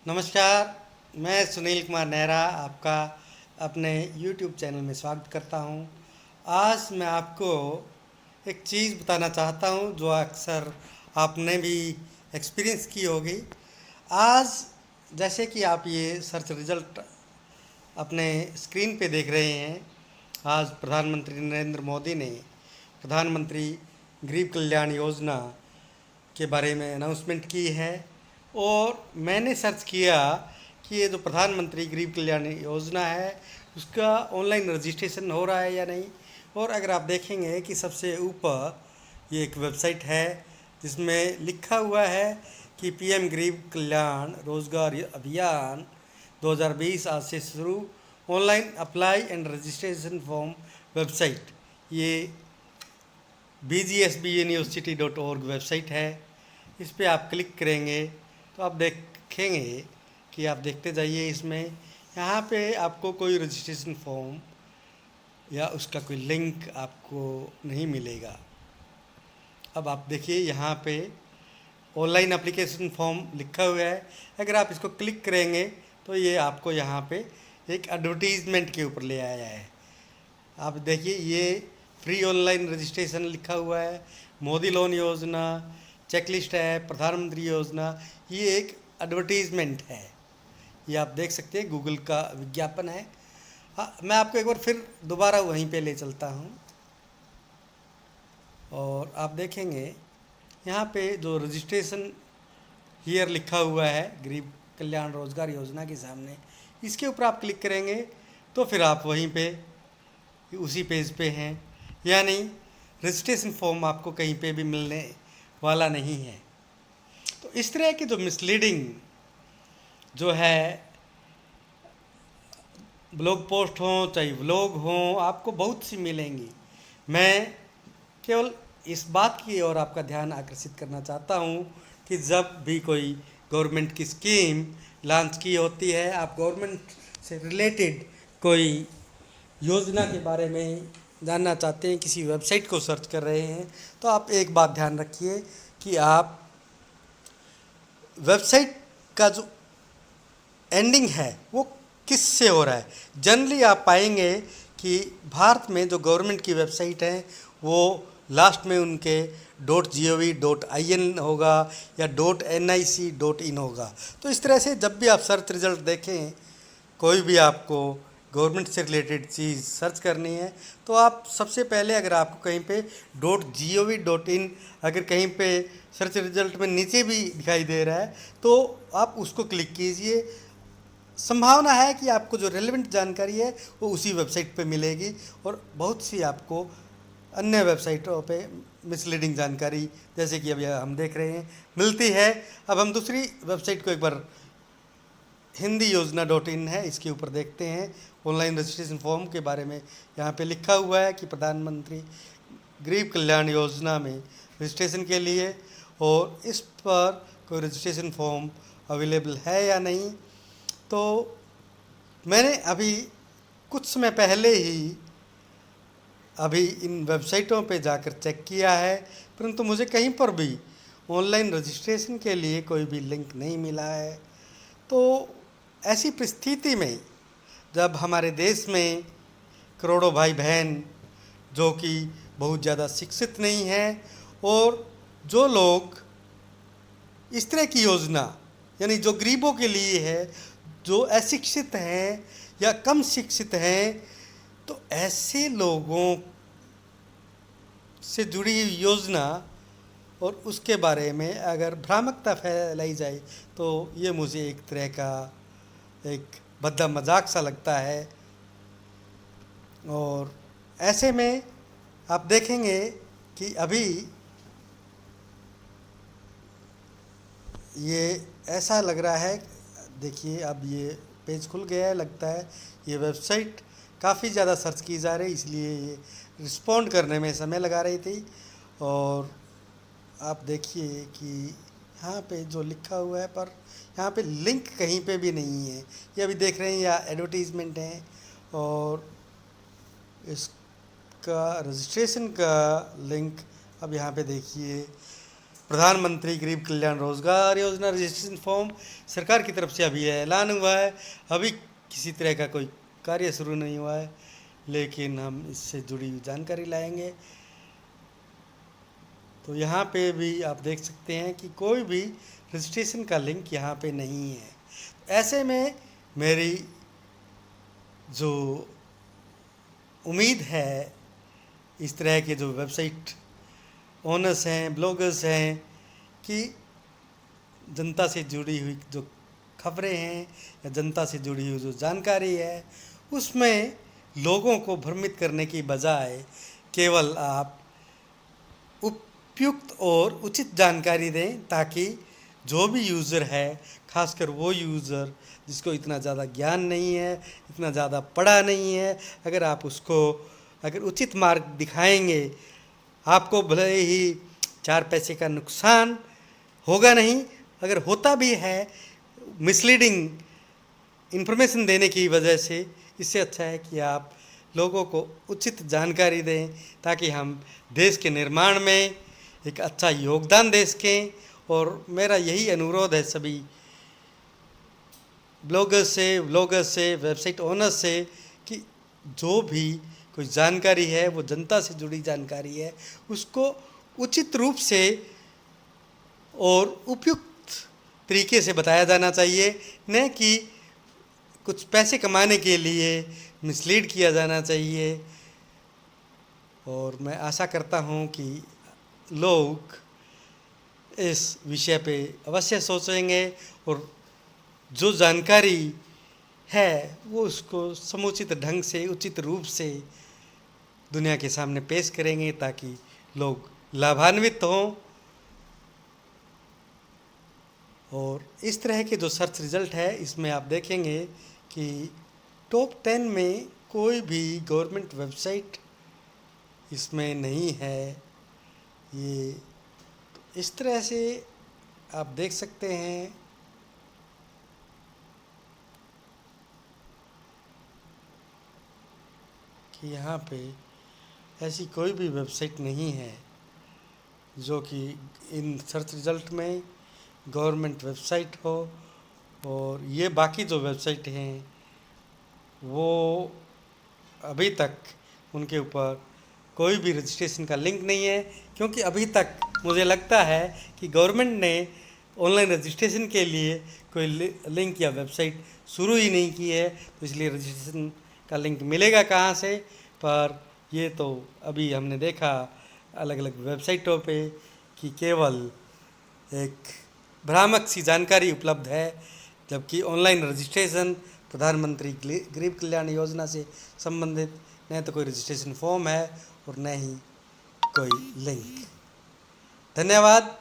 नमस्कार, मैं सुनील कुमार नेहरा आपका अपने YouTube चैनल में स्वागत करता हूं। आज मैं आपको एक चीज़ बताना चाहता हूं जो अक्सर आपने भी एक्सपीरियंस की होगी। आज जैसे कि आप ये सर्च रिजल्ट अपने स्क्रीन पे देख रहे हैं, आज प्रधानमंत्री नरेंद्र मोदी ने प्रधानमंत्री गरीब कल्याण योजना के बारे में अनाउंसमेंट की है। और मैंने सर्च किया कि ये जो प्रधानमंत्री गरीब कल्याण योजना है उसका ऑनलाइन रजिस्ट्रेशन हो रहा है या नहीं। और अगर आप देखेंगे कि सबसे ऊपर ये एक वेबसाइट है जिसमें लिखा हुआ है कि पीएम गरीब कल्याण रोजगार अभियान 2020 आज से शुरू, online apply and registration form website. ये bgsbuniversity.org वेबसाइट है। इस पे आप क्लिक करेंगे तो आप देखेंगे कि आप देखते जाइए, इसमें यहाँ पे आपको कोई रजिस्ट्रेशन फॉर्म या उसका कोई लिंक आपको नहीं मिलेगा। अब आप देखिए यहाँ पे ऑनलाइन एप्लीकेशन फॉर्म लिखा हुआ है। अगर आप इसको क्लिक करेंगे तो ये आपको यहाँ पे एक एडवर्टीज़मेंट के ऊपर ले आया है। आप देखिए ये फ्री ऑनलाइन रजिस्ट्रेशन लिखा हुआ है, मोदी लोन योजना, चेकलिस्ट है, प्रधानमंत्री योजना। ये एक एडवर्टीज़मेंट है, ये आप देख सकते हैं, गूगल का विज्ञापन है। हाँ, मैं आपको एक बार फिर दोबारा वहीं पे ले चलता हूँ और आप देखेंगे यहाँ पे जो रजिस्ट्रेशन हियर लिखा हुआ है गरीब कल्याण रोजगार योजना के सामने, इसके ऊपर आप क्लिक करेंगे तो फिर आप वहीं पे उसी पेज पे हैं। यानी रजिस्ट्रेशन फॉर्म आपको कहीं पे भी मिलने वाला नहीं है। तो इस तरह की जो मिसलीडिंग जो है, ब्लॉग पोस्ट हों चाहे व्लॉग हों, आपको बहुत सी मिलेंगी। मैं केवल इस बात की ओर आपका ध्यान आकर्षित करना चाहता हूँ कि जब भी कोई गवर्नमेंट की स्कीम लॉन्च की होती है, आप गवर्नमेंट से रिलेटेड कोई योजना के बारे में जानना चाहते हैं, किसी वेबसाइट को सर्च कर रहे हैं, तो आप एक बात ध्यान रखिए कि आप वेबसाइट का जो एंडिंग है वो किस से हो रहा है। जनरली आप पाएंगे कि भारत में जो गवर्नमेंट की वेबसाइट है वो लास्ट में उनके .gov.in होगा या .nic.in होगा। तो इस तरह से जब भी आप सर्च रिजल्ट देखें, कोई भी आपको गवर्नमेंट से रिलेटेड चीज़ सर्च करनी है, तो आप सबसे पहले अगर आपको कहीं पे .gov.in अगर कहीं पे सर्च रिजल्ट में नीचे भी दिखाई दे रहा है तो आप उसको क्लिक कीजिए। संभावना है कि आपको जो रेलेवेंट जानकारी है वो उसी वेबसाइट पे मिलेगी और बहुत सी आपको अन्य वेबसाइटों पे मिसलीडिंग जानकारी, जैसे कि अभी हम देख रहे हैं, मिलती है। अब हम दूसरी वेबसाइट को एक बार, हिंदी योजना .in है, इसके ऊपर देखते हैं। ऑनलाइन रजिस्ट्रेशन फॉर्म के बारे में यहाँ पे लिखा हुआ है कि प्रधानमंत्री गरीब कल्याण योजना में रजिस्ट्रेशन के लिए, और इस पर कोई रजिस्ट्रेशन फॉर्म अवेलेबल है या नहीं। तो मैंने अभी कुछ समय पहले ही अभी इन वेबसाइटों पे जाकर चेक किया है, परंतु मुझे कहीं पर भी ऑनलाइन रजिस्ट्रेशन के लिए कोई भी लिंक नहीं मिला है। तो ऐसी परिस्थिति में जब हमारे देश में करोड़ों भाई बहन जो कि बहुत ज़्यादा शिक्षित नहीं हैं, और जो लोग इस तरह की योजना, यानी जो गरीबों के लिए है, जो अशिक्षित हैं या कम शिक्षित हैं, तो ऐसे लोगों से जुड़ी हुई योजना और उसके बारे में अगर भ्रामकता फैलाई जाए तो ये मुझे एक तरह का एक भद्दा मजाक सा लगता है। और ऐसे में आप देखेंगे कि अभी ये ऐसा लग रहा है, देखिए अब ये पेज खुल गया है, लगता है ये वेबसाइट काफ़ी ज़्यादा सर्च की जा रही, इसलिए ये रिस्पॉन्ड करने में समय लगा रही थी। और आप देखिए कि यहाँ पे जो लिखा हुआ है, पर यहाँ पे लिंक कहीं पे भी नहीं है। ये अभी देख रहे हैं या एडवर्टीज़मेंट है, और इसका रजिस्ट्रेशन का लिंक अब यहाँ पे देखिए प्रधानमंत्री गरीब कल्याण रोजगार योजना रजिस्ट्रेशन फॉर्म सरकार की तरफ से अभी ऐलान हुआ है। अभी किसी तरह का कोई कार्य शुरू नहीं हुआ है, लेकिन हम इससे जुड़ी हुई जानकारी लाएंगे। तो यहाँ पे भी आप देख सकते हैं कि कोई भी रजिस्ट्रेशन का लिंक यहाँ पे नहीं है। ऐसे में मेरी जो उम्मीद है, इस तरह के जो वेबसाइट ओनर्स हैं, ब्लॉगर्स हैं, कि जनता से जुड़ी हुई जो खबरें हैं या जनता से जुड़ी हुई जो जानकारी है, उसमें लोगों को भ्रमित करने की बजाय केवल आप उपयुक्त और उचित जानकारी दें, ताकि जो भी यूज़र है, खासकर वो यूज़र जिसको इतना ज़्यादा ज्ञान नहीं है, इतना ज़्यादा पढ़ा नहीं है, अगर आप उसको अगर उचित मार्ग दिखाएंगे, आपको भले ही 4 पैसे का नुकसान होगा नहीं, अगर होता भी है मिसलीडिंग इन्फॉर्मेशन देने की वजह से, इससे अच्छा है कि आप लोगों को उचित जानकारी दें, ताकि हम देश के निर्माण में एक अच्छा योगदान दे सकें। और मेरा यही अनुरोध है सभी ब्लॉगर्स से, वेबसाइट ओनर्स से, कि जो भी कोई जानकारी है वो जनता से जुड़ी जानकारी है, उसको उचित रूप से और उपयुक्त तरीके से बताया जाना चाहिए, न कि कुछ पैसे कमाने के लिए मिसलीड किया जाना चाहिए। और मैं आशा करता हूँ कि लोग इस विषय पे अवश्य सोचेंगे और जो जानकारी है वो उसको समुचित ढंग से, उचित रूप से दुनिया के सामने पेश करेंगे, ताकि लोग लाभान्वित हों। और इस तरह के जो सर्च रिज़ल्ट है, इसमें आप देखेंगे कि टॉप 10 में कोई भी गवर्नमेंट वेबसाइट इसमें नहीं है। ये इस तरह से आप देख सकते हैं कि यहाँ पे ऐसी कोई भी वेबसाइट नहीं है जो कि इन सर्च रिज़ल्ट में गवर्नमेंट वेबसाइट हो। और ये बाकी जो वेबसाइट हैं वो अभी तक उनके ऊपर कोई भी रजिस्ट्रेशन का लिंक नहीं है, क्योंकि अभी तक मुझे लगता है कि गवर्नमेंट ने ऑनलाइन रजिस्ट्रेशन के लिए कोई लिंक या वेबसाइट शुरू ही नहीं की है। तो इसलिए रजिस्ट्रेशन का लिंक मिलेगा कहाँ से। पर ये तो अभी हमने देखा अलग अलग वेबसाइटों पे कि केवल एक भ्रामक सी जानकारी उपलब्ध है, जबकि ऑनलाइन रजिस्ट्रेशन प्रधानमंत्री गरीब कल्याण योजना से संबंधित न तो कोई रजिस्ट्रेशन फॉर्म है और न ही कोई लिंक। धन्यवाद।